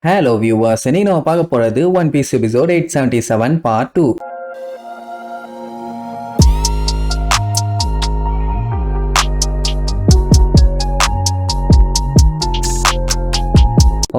Hello viewers, இன்னைக்கு நம்ம பார்க்க போறது one piece episode 877 part 2.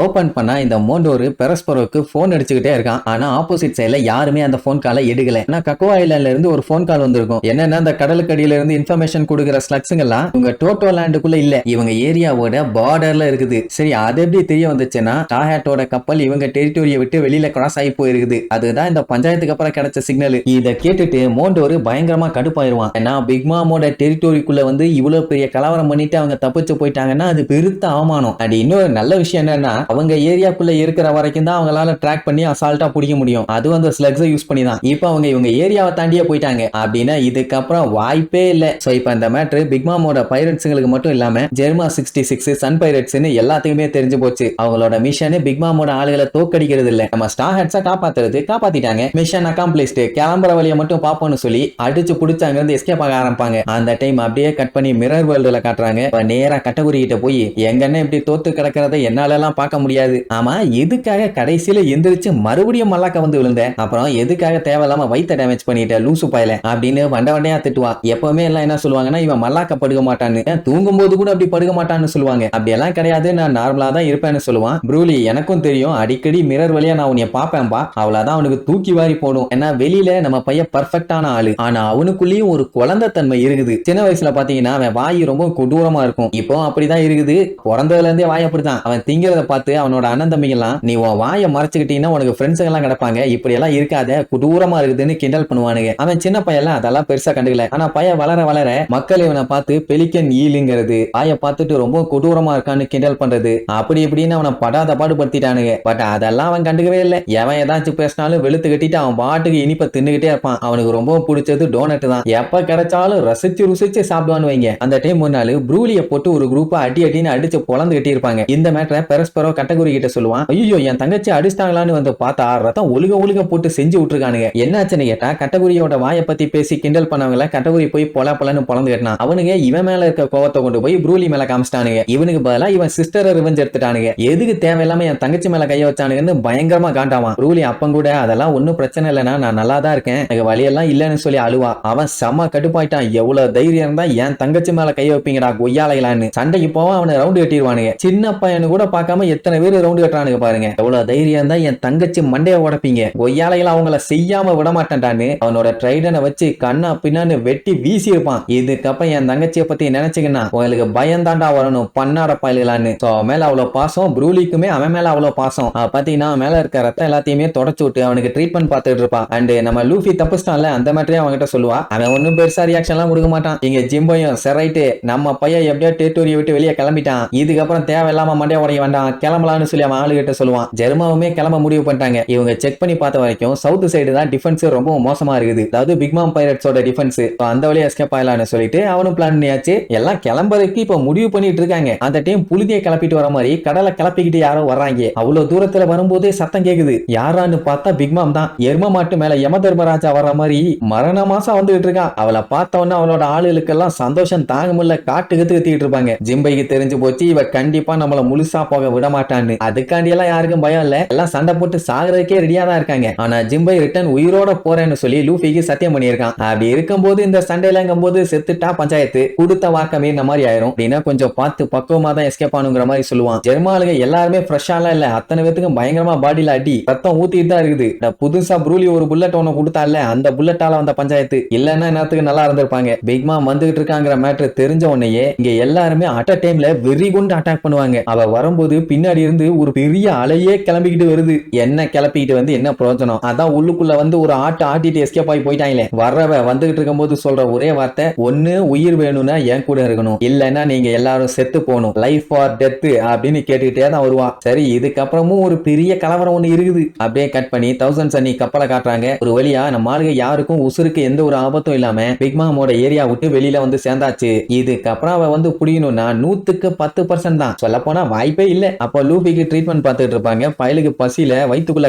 Open பண்ணா இந்த மோண்டோரு பெரஸ்பரோக்கு போன் அடிச்சுக்கிட்டே இருக்கான். ஆனா ஆப்போசிட் சைட்ல யாருமே அந்த போன் காலை எடுக்கல. ஆனா கக்கோ ஐலாண்ட்ல இருந்து ஒரு போன் கால் வந்திருக்கும். என்னன்னா அந்த கடலுக்கடியில இருந்து இன்ஃபர்மேஷன் கொடுக்குற ஸ்லக்ஸுங்க எல்லாம் இவங்க டோட்டோ லேண்டுக்குள்ள இல்ல, இவங்க ஏரியாவோட பார்டர்ல இருக்குது. சரி, அது எப்படி தெரிய வந்துச்சுன்னா டாஹேட்டோட கப்பல் இவங்க டெரிட்டோரியை விட்டு வெளியில கிராஸ் ஆகி போயிருக்குது. அதுதான் இந்த பஞ்சாயத்துக்கு அப்புறம் கிடைச்ச சிக்னல். இதை கேட்டுட்டு மோண்டோரு பயங்கரமா கடுப்பாயிருவான். ஏன்னா பிக்மாமோட டெரிட்டோரிக்குள்ள வந்து இவ்வளவு பெரிய கலவரம் பண்ணிட்டு அவங்க தப்பிச்சு போயிட்டாங்கன்னா அது பெருத்த அவமானம். அது இன்னொரு நல்ல விஷயம் என்னன்னா அவங்க ஏரியாக்குள்ள இருக்கிற வரைக்கும் தான் அவங்களால ட்ராக் பண்ணி அசால்ட்டா பிடிக்க முடியும். அதுவும் அந்த ஸ்லக்ஸை யூஸ் பண்ணி தான். இப்போ அவங்க இவங்க ஏரியாவை தாண்டியே போயிட்டாங்க அப்படின்னா இதுக்கப்புறம் வாய்ப்பே இல்லை. ஸோ இப்போ இந்த மேட்ரு பிக்மாமோட பைரட்ஸுங்களுக்கு மட்டும் இல்லாம ஜெர்மா 66 சன் பைரட்ஸ்னு எல்லாத்துக்குமே தெரிஞ்சு போச்சு. அவங்களோட மிஷன் பிக்மாமோட ஆளுகளை தோக்கடிக்கிறது இல்ல, நம்ம ஸ்டார் ஹெட்ஸை காப்பாத்திட்டாங்க. மிஷன் அக்காம்ப்ளிஷ்ட், கிளம்புற வழியை மட்டும் பாப்போம்னு சொல்லி அடிச்சு புடிச்சு அங்க எஸ்கேப் ஆக ஆரம்பிப்பாங்க. அந்த டைம் அப்படியே கட் பண்ணி மிரர் வேர்ல்டுல காட்டுறாங்க. நேரா கட்டகுரி கிட்ட போய் எங்கன்னா இப்படி தோத்து கிடக்கிறத என்னால எல்லாம் பார்க்க முடியாது. ஆமா, எதுக்காக கடைசியில எந்திரிச்சு மறுபடியும் மல்லாக்க வந்து விழுந்த, அப்புறம் எதுக்காக தேவையில்லாம வயிற்ற டேமேஜ் பண்ணிட்ட லூசு பாயல அப்படின்னு வண்டையா திட்டுவா. எப்பவுமே எல்லாம் என்ன சொல்லுவாங்கன்னா இவன் மல்லாக்க படுக்க மாட்டான்னு, தூங்கும் போது கூட அப்படி படுக்க மாட்டான்னு சொல்லுவாங்க. அப்படி எல்லாம் கிடையாது, நான் நார்மலா தான் இருப்பேன்னு சொல்லுவான். ப்ரூலி, எனக்கும் தெரியும், அடிக்கடி மிரர் வழியா நான் உன்னை பாப்பேன்பா, அவ்வளவுதான் அவனுக்கு தூக்கி வாரி போடும். ஏன்னா வெளியில நம்ம பையன் பர்ஃபெக்டான ஆளு, ஆனா அவனுக்குள்ளேயும் ஒரு குழந்தை தன்மை இருக்குது. சின்ன வயசுல பாத்தீங்கன்னா அவன் வாய் ரொம்ப கொடூரமா இருக்கும். இப்போ அப்படிதான் இருக்குது, பிறந்ததுல இருந்தே வாய் அப்படிதான். அவன் திங்கிறத பார்த்து அவனோட அண்ணன் தம்பிங்கெல்லாம் நீ உன் வாயை மறைச்சுக்கிட்டீங்கன்னா உனக்கு ஃப்ரெண்ட்ஸுங்க எல்லாம் கிடப்பாங்க, இப்படி எல்லாம் இருக்காத, கொடூரமா இருக்குதுன்னு கிண்டல் பண்ணுவானுங்க. அவன் சின்ன பையன் அதெல்லாம் பெருசா கண்டுக்கல. ஆனா பையன் வளர வளர மக்கள் இவனை பார்த்து பெலிக்கன் ஈலுங்கிறது, வாயை பார்த்துட்டு ரொம்ப கொடூரமா இருக்கான்னு கிண்டல் பண்றது, அப்படி இப்படின்னு அவனை படாத பாடுபடுத்திட்டானுங்க. பட் அதெல்லாம் அவன் கண்டுக்கவே இல்லை. எவன் ஏதாச்சும் பேசினாலும் வெளுத்து கட்டிட்டு அவன் பாட்டுக்கு இனிப்ப தின்னுகிட்டே இருப்பான். அவனுக்கு ரொம்ப பிடிச்சது டோனட் தான். எப்ப கிடைச்சாலும் ரசிச்சு ருசிச்சு சாப்பிடுவான்னு வைங்க. அந்த டைம் முன்னாள் ப்ரூலிய போட்டு ஒரு குரூப்பா அடின்னு அடிச்சு பொழந்து கட்டி இருப்பாங்க. இந்த மேட்டரை பெரஸ்பரோ கட்டகுரி கிட்ட சொல்லுவான். ஐயோ, என் தங்கச்சி அடிச்சிட்டாங்களான்னு வந்து பார்த்தா ரத்தம் ஒழுக போட்டு செஞ்சு விட்டுருக்கானுங்க. என்னாச்சுன்னு கேட்டா கட்டகுரியோட வாயை பத்தி பேசி கிண்டல் பண்ணவங்கள கட்டகுரி போய் பொலன்னு பொழந்து கட்டினான். அவனுங்க இவன் மேல இருக்க கோவத்தை கொண்டு போய் ப்ரூலி மேல காமிச்சிட்டானுங்க. இவனுக்கு பதிலா இவன் சிஸ்டரை ரிவெஞ்ச் எடுத்துட்டானுங்க. எதுக்கு தேவையில்லாம என் தங்கச்சி மேல கைய வச்சானுங்கன்னு பயங்கரமா காண்டாவான். ப்ரூலி அப்பன் கூட அதெல்லாம் ஒன்னும் பிரச்சனை இல்லைன்னா நான் நல்லா தான் இருக்கேன், எனக்கு வழியெல்லாம் இல்லன்னு சொல்லி அழுவா. அவன் செம்ம கடுப்பாயிட்டான். எவ்வளவு தைரியம் தான் என் தங்கச்சி மேல கைய வைப்பீங்கடா கொய்யாலைகளான்னு. சண்டைக்கு போவா அவனை ரவுண்டு கட்டிடுவானுங்க. சின்ன பையனு கூட பார்க்காம எத்தனை பேர் ரவுண்டு கட்டுறானுங்க பாருங்க. எவ்வளவு தைரியம் தான் என் தங்கச்சி மண்டைய உடைப்பீங்க, கொய்யாலைகள் அவங்கள செய்யாம விட மாட்டேன்டான்னு அவனோட ட்ரைடனை வச்சு கண்ணா பின்னான்னு வெட்டி வீசி இருப்பான். இதுக்கப்புறம் என் தங்கச்சியை பத்தி நினைச்சீங்கன்னா உங்களுக்கு பயம் தாண்டா வரணும், பண்ணாட பயல்களான்னு. மேல அவ்வளவு பாசம், ப்ரூலிக்குமே அவன் மேல அவ்வளவு பாசம். பாத்தீங்கன்னா மேல இருக்க ரத்தம் எல்லாத்தையுமே தொடச்சு விட்டு அவனுக்கு ட்ரீட்மெண்ட் பார்த்துட்டு இருப்பான். அண்ட் நம்ம லூஃபி தப்பிச்சிட்டான்ல, அந்த மாதிரியே அவன்கிட்ட சொல்லுவா. அவன் ஒன்னும் பெருசா ரியாக்ஷன் எல்லாம் கொடுக்க மாட்டான். இங்க ஜிம்பையும் செரைட்டு நம்ம பையன் எப்படியா டெரிட்டோரியை விட்டு வெளியே கிளம்பிட்டான், இதுக்கப்புறம் தேவையில்லாம மண்டைய உடைய வேண்டாம், கிளம்பலான்னு சொல்லி அவன் ஆளுகிட்ட சொல்லுவான். ஜெர்மாவுமே கிளம்ப முடிவு பண்ணிட்டாங்க. இவங்க செக் பண்ணி பார்த்த வரைக்கும் சவுத் சைடு தான் டிஃபென்ஸ் ரொம்ப மோசமா இருக்குது, அதாவது பிக்மாம் பைரட்ஸோட டிஃபென்ஸ். அந்த வழியா எஸ்கேப் ஆகலாம்னு சொல்லிட்டு அவனும் பிளான் பண்ணியாச்சு. எல்லாம் கிளம்புறதுக்கு இப்ப முடிவு பண்ணிட்டு இருக்காங்க. அந்த டைம் புழுதியை கிளப்பிட்டு வர மாதிரி கடலை கிளப்பிக்கிட்டு யாரோ வர்றாங்க. அவ்வளவு தூரத்துல வரும்போதே சத்தம் கேக்குது. யாரான்னு பார்த்தா பிக்மாம் தான். எரும மாட்டு மேல யம தர்மராஜா வர்ற மாதிரி மரண மாசம் வந்துகிட்டு இருக்கா. அவளை பார்த்தவொன்னு அவளோட ஆளுகளுக்கெல்லாம் சந்தோஷம் தாங்க முடியல, காட்டு கத்திட்டு இருப்பாங்க. ஜிம்பைக்கு தெரிஞ்சு போச்சு இவ கண்டிப்பா நம்மள முழுசா போக விட மாட்டான்னு. அதுக்காண்டி எல்லாம் யாருக்கும் பயம் இல்ல, எல்லாம் சண்டை போட்டு சாகிறதுக்கே ரெடியா தான் இருக்காங்க. ஆனா ஜிம்பை ரிட்டர்ன் உயிரோட போறேன்னு சொல்லி லூஃபிக்கு சத்தியம் பண்ணியிருக்கான். அப்படி இருக்கும்போது இந்த சண்டையிலங்கும் போது செத்துட்டா பஞ்சாயத்து, கொடுத்த வாக்கமே இந்த மாதிரி ஆயிரும் அப்படின்னா கொஞ்சம் பார்த்து பக்குவமா தான் எஸ்கேப் ஆனுங்கிற மாதிரி சொல்லுவான். ஜெர்மாலுங்க எல்லாருமே ஃப்ரெஷ்ஷாலாம் இல்ல, அத்தனை பேத்துக்கும் பயங்கரமா பாடியில அடி ரத்தம் ஊத்திட்டு தான் இருக்குது. புதுசா ப்ரூலி ஒரு புல்லட் ஒண்ணு கொடுத்தால, அந்த புல்லட்டால வந்த பஞ்சாயத்து, இல்லன்னா நேரத்துக்கு நல்லா இருந்திருப்பாங்க. பிக்மா வந்துகிட்டு இருக்காங்கிற மேட்டர் தெரிஞ்ச உடனேயே இங்க எல்லாருமே அட் அ டைம்ல வெறி கொண்டு அட்டாக் பண்ணுவாங்க. அவ வரும்போது பின்னாடி இருந்து ஒரு பெரிய அலையே கிளம்பிக்கிட்டு வருது. என்ன கிளப்பிக்கிட்டு வந்து என்ன பிரயோஜனம், அதான் உள்ளுக்குள்ள வந்து ஒரு ஆட்டிட்டு எஸ்கேப் ஆகி போயிட்டாங்களே. வர்றவ வந்துகிட்டு இருக்கும் போது சொல்ற ஒரே வார்த்தை, ஒன்னு உயிர் வேணும்னா என் கூட இருக்கணும், இல்லன்னா நீங்க எல்லாரும் செத்து போகணும், லைஃப் ஆர் டெத் அப்படின்னு கேட்டுக்கிட்டே தான் வருவா. சரி, இதுக்கப்புறமும் ஒரு பெரிய கலவரம் ஒண்ணு இருக்குது. அப்படியே கட் பண்ணி தௌசண்ட் சன்னி கப்பலை காட்டுறாங்க. ஒரு வழியா நம்ம ஆளுங்க யாருக்கும் உசுருக்கு எந்த ஒரு ஆபத்தும் இல்லாம பிக்மாமோட ஏரியா விட்டு வெளியில வந்து சேர்ந்தாச்சு. இதுக்கப்புறம் அவ வந்து புடிக்கணும்னா 100% தான், சொல்ல போனா வாய்ப்பே இல்ல. அப்ப அப்போ லூபிக்கு ட்ரீட்மெண்ட் பார்த்துட்டு இருப்பாங்க. பயலுக்கு பசியில வயித்துக்குள்ள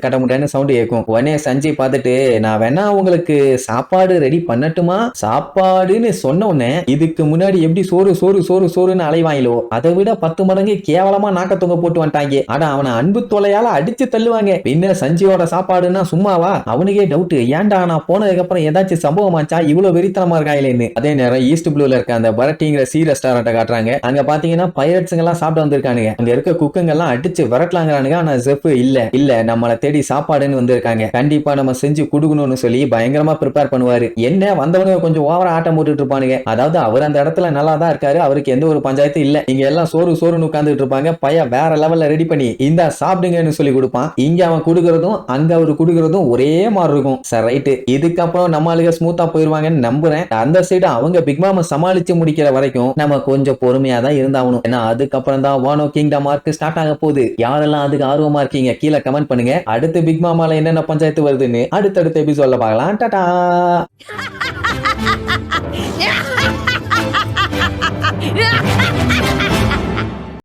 கடமுடன்னு சவுண்ட் கேட்கும். உடனே சஞ்சய் பார்த்துட்டு நான் வேணா உங்களுக்கு சாப்பாடு ரெடி பண்ணட்டுமா? சாப்பாடுன்னு சொன்ன உடனே இதுக்கு முன்னாடி எப்படி சோறுன்னு அலைவாங்களோ அதை விட 10 மடங்கு கேவலமா நாக்க தொங்க போட்டு வந்துட்டாங்க. ஆனா அவனை அன்பு தொலையால அடிச்சு தள்ளுவாங்க. பின்ன சஞ்சயோட சாப்பாடுன்னா சும்மாவா? அவனுக்கே டவுட், ஏன்டா நான் போனதுக்கு அப்புறம் ஏதாச்சும் சம்பவமாச்சா இவ்வளவு வெறித்தனமா இருக்காங்களேன்னு. அதே நேரம் ஈஸ்ட் ப்ளூல இருக்க அந்த பரட்டிங்கிற சி ரெஸ்டாரண்ட்டை காட்டுறாங்க. அங்க பாத்தீங்கன்னா பைரட்ஸுங்க எல்லாம் சாப்பிட்டு வந்திருக்கானுங்க. அங்க இருக்க குக்குங்க எல்லாம் அடிச்சு விரட்டலாங்கிறானுங்க. ஆனா செஃப் இல்ல நம்மளை தேடி சாப்பாடுன்னு வந்திருக்காங்க, கண்டிப்பா நம்ம செஞ்சு குடுக்கணும்னு சொல்லி பயங்கரமா ப்ரிப்பேர் பண்ணுவாரு. என்ன வந்தவனுங்க கொஞ்சம் ஓவரா ஆட்டம் போட்டுட்டு இருப்பானுங்க. அதாவது அவர் அந்த இடத்துல நல்லா தான் இருக்காரு, அவருக்கு எந்த ஒரு பஞ்சாயத்து இல்ல. இங்க எல்லாம் சோறுன்னு உட்கார்ந்துட்டு இருப்பாங்க. பையன் வேற லெவல்ல ரெடி பண்ணி இந்த சாப்பிடுங்கன்னு சொல்லி கொடுப்பான். இங்க அவன் குடுக்கறதும் அங்க அவரு குடுக்கறதும் ஒரே மாதிரி இருக்கும். சரி ரைட், இதுக்கப்புறம் நம்ம ஆளுங்க ஸ்மூத்தா போயிருவாங்கன்னு நம்புறேன். அந்த சைடு அவங்க பிக் மாம சமாளிச்சு முடிக்கிற வரைக்கும் நம்ம கொஞ்சம் பொறுமையா தான் இருந்தாகணும். ஏன்னா அதுக்கப்புறம் தான் வானோ கிங்டம் ஆர்க் ஸ்டார்ட் ஆக போகுது. யாரெல்லாம் அதுக்கு ஆர்வமா இருக்கீங்க கீழே கமெண்ட் பண்ணுங்க. அடுத்து பிக் மாமால என்னென்ன பஞ்சாயத்து வருதுன்னு அடுத்தடுத்த எபிசோட்ல பார்க்கலாம். டாடா.